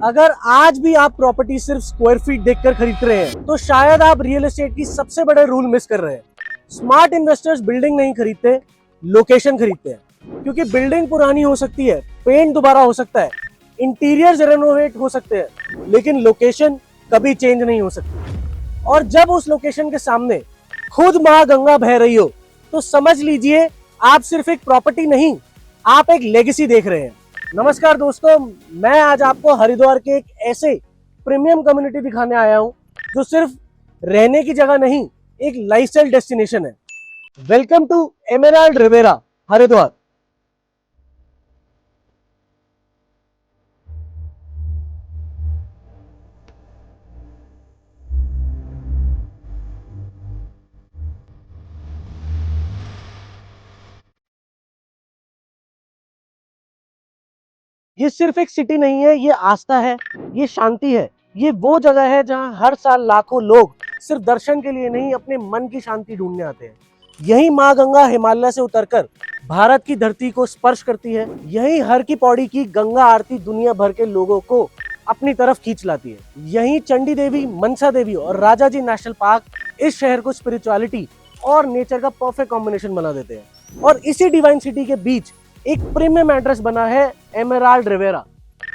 अगर आज भी आप प्रॉपर्टी सिर्फ स्क्वायर फीट देखकर खरीद रहे हैं तो शायद आप रियल एस्टेट की सबसे बड़े रूल मिस कर रहे हैं। स्मार्ट इन्वेस्टर्स बिल्डिंग नहीं खरीदते, लोकेशन खरीदते हैं। क्योंकि बिल्डिंग पुरानी हो सकती है, पेंट दोबारा हो सकता है, इंटीरियर रेनोवेट हो सकते हैं, लेकिन लोकेशन कभी चेंज नहीं हो सकती। और जब उस लोकेशन के सामने खुद माँ गंगा बह रही हो तो समझ लीजिए आप सिर्फ एक प्रॉपर्टी नहीं, आप एक लेगेसी देख रहे हैं। नमस्कार दोस्तों, मैं आज आपको हरिद्वार के एक ऐसे प्रीमियम कम्युनिटी दिखाने आया हूं जो सिर्फ रहने की जगह नहीं, एक लाइफस्टाइल डेस्टिनेशन है। Welcome to Emerald Riviera, Haridwar. ये सिर्फ एक सिटी नहीं है, ये आस्था है, ये शांति है। ये वो जगह है जहां हर साल लाखों लोग सिर्फ दर्शन के लिए नहीं, अपने मन की शांति ढूंढने आते हैं। यही माँ गंगा हिमालय से उतरकर भारत की धरती को स्पर्श करती है। यही हर की पौड़ी की गंगा आरती दुनिया भर के लोगों को अपनी तरफ खींच लाती है। यही चंडी देवी, मनसा देवी और राजा जी नेशनल पार्क इस शहर को स्पिरिचुअलिटी और नेचर का परफेक्ट कॉम्बिनेशन बना देते हैं। और इसी डिवाइन सिटी के बीच एक प्रीमियम एड्रेस बना है एमेराल्ड रिवेरा।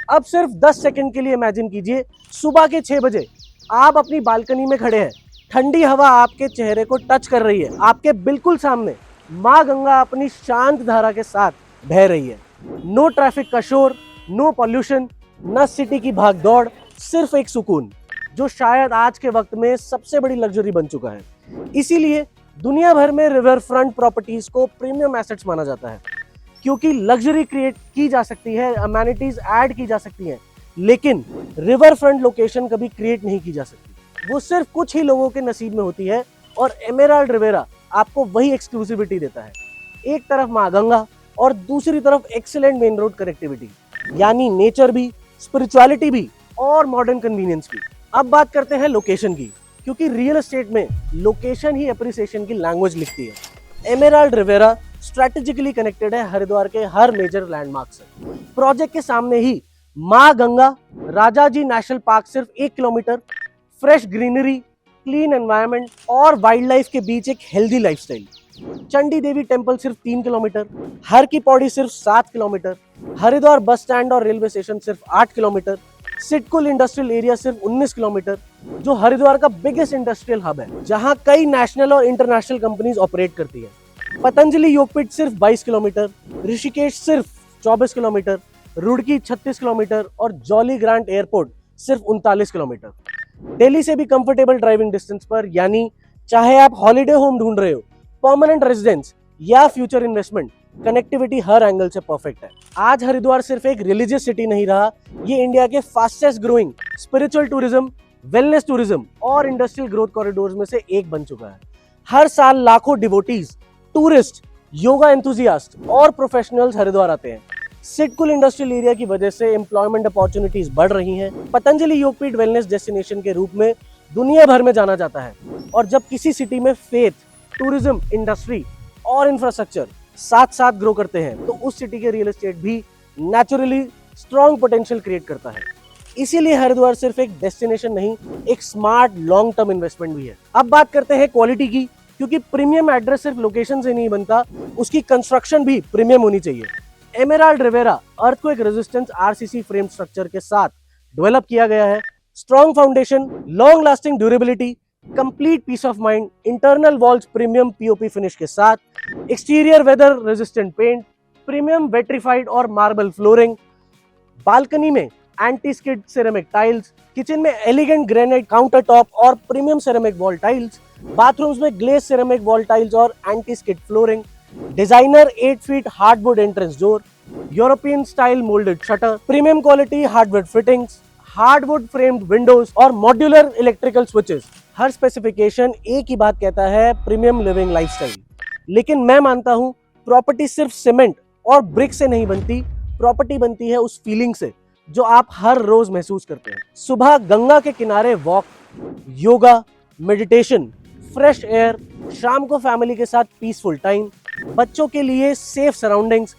अब सिर्फ 10 सेकंड के लिए इमेजिन कीजिए, सुबह के 6 बजे आप अपनी बालकनी में खड़े हैं, ठंडी हवा आपके चेहरे को टच कर रही है, आपके बिल्कुल सामने माँ गंगा अपनी शांत धारा के साथ बह रही है। नो ट्रैफिक का शोर, नो पॉल्यूशन, न सिटी की भाग दौड़, सिर्फ एक सुकून जो शायद आज के वक्त में सबसे बड़ी लग्जरी बन चुका है। इसीलिए दुनिया भर में रिवर फ्रंट प्रॉपर्टीज को प्रीमियम एसेट्स माना जाता है, क्योंकि लग्जरी क्रिएट की जा सकती है, अमेनिटीज ऐड की जा सकती हैं, लेकिन रिवर फ्रंट लोकेशन कभी क्रिएट नहीं की जा सकती। वो सिर्फ कुछ ही लोगों के नसीब में होती है और एमेराल्ड रिवेरा आपको वही एक्सक्लूसिविटी देता है। एक तरफ माँ गंगा और दूसरी तरफ एक्सीलेंट मेन रोड कनेक्टिविटी, यानी नेचर भी, स्पिरिचुअलिटी भी और मॉडर्न कन्वीनियंस भी। अब बात करते हैं लोकेशन की, क्योंकि रियल एस्टेट में लोकेशन ही अप्रिसिएशन की लैंग्वेज लिखती है। एमेराल्ड रिवेरा स्ट्रेटेजिकली कनेक्टेड है हरिद्वार के हर मेजर लैंडमार्क से। प्रोजेक्ट के सामने ही माँ गंगा, राजा जी नेशनल पार्क सिर्फ 1 kilometre, fresh greenery, clean environment और वाइल्ड लाइफ के बीच एक healthy lifestyle. Chandi Devi temple सिर्फ 3 किलोमीटर, हर की पौड़ी सिर्फ 7 किलोमीटर, हरिद्वार बस स्टैंड और रेलवे स्टेशन सिर्फ 8 किलोमीटर, सिडकुल इंडस्ट्रियल एरिया सिर्फ 19 किलोमीटर, जो हरिद्वार का बिगेस्ट इंडस्ट्रियल हब है, जहां कई नेशनल और इंटरनेशनल कंपनीज ऑपरेट करती है। पतंजलि योगपीठ सिर्फ 22 किलोमीटर, ऋषिकेश सिर्फ 24 किलोमीटर, रुड़की 36 किलोमीटर और जॉली ग्रांट एयरपोर्ट सिर्फ 39 किलोमीटर। दिल्ली से भी कंफर्टेबल ड्राइविंग डिस्टेंस पर, यानी चाहे आप हॉलिडे होम ढूंढ रहे हो, परमानेंट रेजिडेंस या फ्यूचर इन्वेस्टमेंट, कनेक्टिविटी हर एंगल से परफेक्ट है। आज हरिद्वार सिर्फ एक रिलीजियस सिटी नहीं रहा, ये इंडिया के fastest growing spiritual tourism, wellness tourism और इंडस्ट्रियल ग्रोथ कॉरिडोर्स में से एक बन चुका है। हर साल लाखों डिवोटीज, टूरिस्ट, योगा एंथुजियास्ट और प्रोफेशनल्स हरिद्वार आते हैं। सिडकुल इंडस्ट्रियल एरिया की वजह से एम्प्लॉयमेंट अपॉर्चुनिटीज बढ़ रही हैं। पतंजलि योगपीठ वेलनेस डेस्टिनेशन के रूप में दुनिया भर में जाना जाता है। और जब किसी सिटी में फेथ, टूरिज्म, इंडस्ट्री और इंफ्रास्ट्रक्चर साथ साथ ग्रो करते हैं तो उस सिटी के रियल एस्टेट भी नेचुरली स्ट्रॉन्ग पोटेंशियल क्रिएट करता है। इसीलिए हरिद्वार सिर्फ एक डेस्टिनेशन नहीं, एक स्मार्ट लॉन्ग टर्म इन्वेस्टमेंट भी है। अब बात करते हैं क्वालिटी की, क्योंकि प्रीमियम एड्रेस सिर्फ लोकेशन से नहीं बनता, उसकी कंस्ट्रक्शन भी प्रीमियम होनी चाहिए। Emerald Riviera earthquake resistance RCC frame structure के साथ डेवलप किया गया है। Strong foundation, long lasting durability, complete peace of mind, internal walls premium POP finish के साथ, exterior weather resistant paint, premium vitrified और मार्बल फ्लोरिंग, बालकनी में anti skid ceramic tiles, kitchen में एलिगेंट ग्रेनाइट काउंटर टॉप और premium ceramic wall tiles, bathrooms में glaze ceramic wall tiles और anti skid flooring, designer 8 feet hardwood entrance door, European style moulded shutter, premium quality hardwood fittings, hardwood framed Windows और modular electrical switches. हर specification एक ही बात कहता है, premium living lifestyle. लेकिन मैं मानता हूं प्रॉपर्टी सिर्फ सीमेंट और ब्रिक से नहीं बनती, प्रॉपर्टी बनती है उस फीलिंग से जो आप हर रोज महसूस करते हैं। सुबह गंगा के किनारे walk, yoga, meditation, fresh air, शाम को फैमिली के साथ पीसफुल टाइम, बच्चों के लिए सेफ सराउंडिंग्स,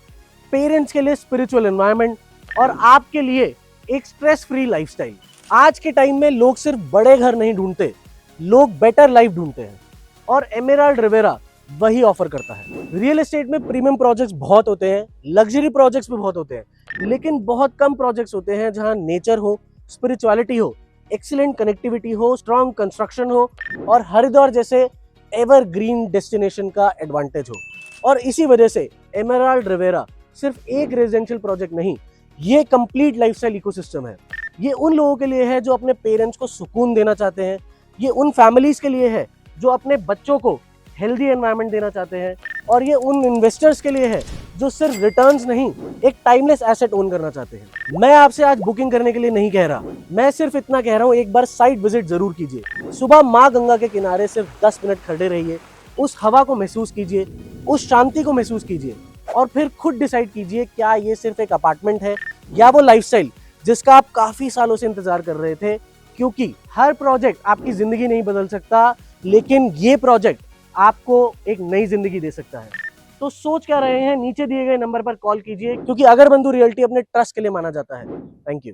पेरेंट्स के लिए स्पिरिचुअल एनवायरनमेंट और आपके लिए एक स्ट्रेस फ्री लाइफस्टाइल। आज के टाइम में लोग सिर्फ बड़े घर नहीं ढूंढते, लोग बेटर लाइफ ढूंढते हैं, और एमेराल्ड रिवेरा वही ऑफर करता है। रियल एस्टेट में प्रीमियम प्रोजेक्ट्स बहुत होते हैं, लग्जरी प्रोजेक्ट्स भी बहुत होते हैं, लेकिन बहुत कम प्रोजेक्ट्स होते हैं जहां नेचर हो, स्पिरिचुअलिटी हो, एक्सीलेंट कनेक्टिविटी हो, स्ट्रॉन्ग कंस्ट्रक्शन हो, और हरिद्वार जैसे एवरग्रीन डेस्टिनेशन का एडवांटेज हो। और इसी वजह से एमेराल्ड रिवेरा सिर्फ एक रेजिडेंशियल प्रोजेक्ट नहीं, ये कंप्लीट लाइफस्टाइल इकोसिस्टम है। ये उन लोगों के लिए है जो अपने पेरेंट्स को सुकून देना चाहते हैं, ये उन फैमिलीज के लिए है जो अपने बच्चों को हेल्दी एनवायरनमेंट देना चाहते हैं, और ये उन इन्वेस्टर्स के लिए है जो सिर्फ रिटर्न्स नहीं, एक टाइमलेस एसेट ओन करना चाहते हैं। मैं आपसे आज बुकिंग करने के लिए नहीं कह रहा, मैं सिर्फ इतना कह रहा हूँ, एक बार साइट विजिट जरूर कीजिए। सुबह माँ गंगा के किनारे सिर्फ 10 मिनट खड़े रहिए, उस हवा को महसूस कीजिए, उस शांति को महसूस कीजिए, और फिर खुद डिसाइड कीजिए क्या ये सिर्फ एक अपार्टमेंट है या वो लाइफस्टाइल जिसका आप काफी सालों से इंतजार कर रहे थे। क्योंकि हर प्रोजेक्ट आपकी जिंदगी नहीं बदल सकता, लेकिन ये प्रोजेक्ट आपको एक नई जिंदगी दे सकता है। तो सोच क्या रहे हैं, नीचे दिए गए नंबर पर कॉल कीजिए, क्योंकि अगर बंधु रियल्टी अपने ट्रस्ट के लिए माना जाता है। Thank you.